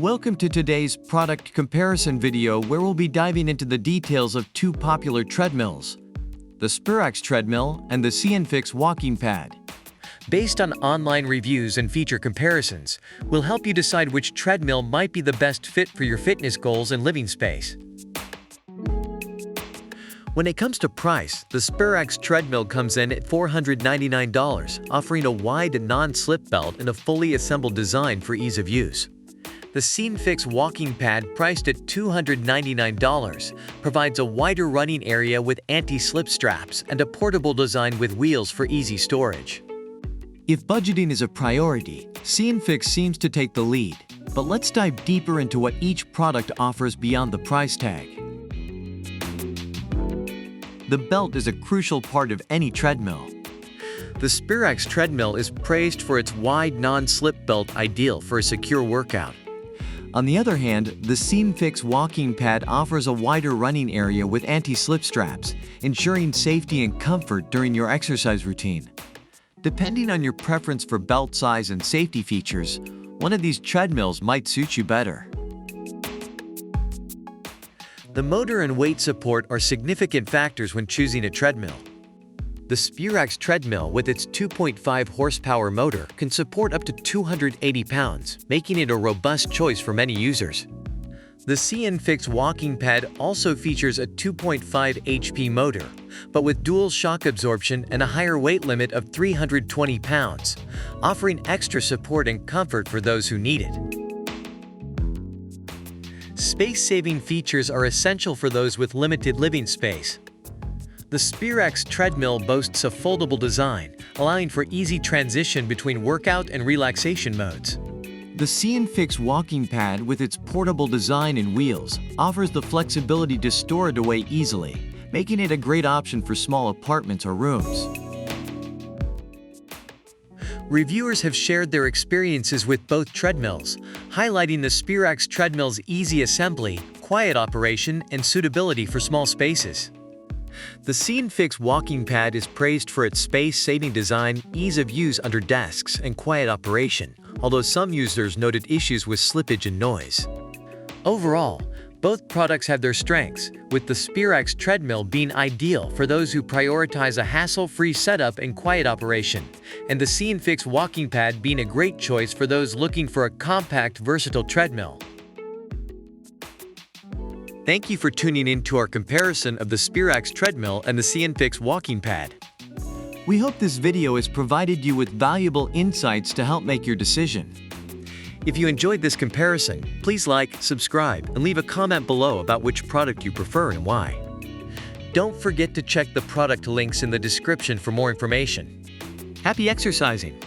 Welcome to today's product comparison video where we'll be diving into the details of two popular treadmills, the Sperax treadmill and the CNFix walking pad. Based on online reviews and feature comparisons, we'll help you decide which treadmill might be the best fit for your fitness goals and living space. When it comes to price, the Sperax treadmill comes in at $499, offering a wide non-slip belt and a fully assembled design for ease of use. The CNFix walking pad, priced at $299, provides a wider running area with anti-slip straps and a portable design with wheels for easy storage. If budgeting is a priority, CNFix seems to take the lead, but let's dive deeper into what each product offers beyond the price tag. The belt is a crucial part of any treadmill. The Sperax treadmill is praised for its wide non-slip belt, ideal for a secure workout. On the other hand, the CNFix walking pad offers a wider running area with anti-slip straps, ensuring safety and comfort during your exercise routine. Depending on your preference for belt size and safety features, one of these treadmills might suit you better. The motor and weight support are significant factors when choosing a treadmill. The Sperax treadmill, with its 2.5 horsepower motor, can support up to 280 pounds, making it a robust choice for many users. The CNFix walking pad also features a 2.5 HP motor, but with dual shock absorption and a higher weight limit of 320 pounds, offering extra support and comfort for those who need it. Space-saving features are essential for those with limited living space. The Sperax treadmill boasts a foldable design, allowing for easy transition between workout and relaxation modes. The CNFix walking pad, with its portable design and wheels, offers the flexibility to store it away easily, making it a great option for small apartments or rooms. Reviewers have shared their experiences with both treadmills, highlighting the Sperax treadmill's easy assembly, quiet operation, and suitability for small spaces. The CNFix walking pad is praised for its space-saving design, ease of use under desks, and quiet operation, although some users noted issues with slippage and noise. Overall, both products have their strengths, with the Sperax treadmill being ideal for those who prioritize a hassle-free setup and quiet operation, and the CNFix walking pad being a great choice for those looking for a compact, versatile treadmill. Thank you for tuning in to our comparison of the Sperax treadmill and the CNFix walking pad. We hope this video has provided you with valuable insights to help make your decision. If you enjoyed this comparison, please like, subscribe, and leave a comment below about which product you prefer and why. Don't forget to check the product links in the description for more information. Happy exercising!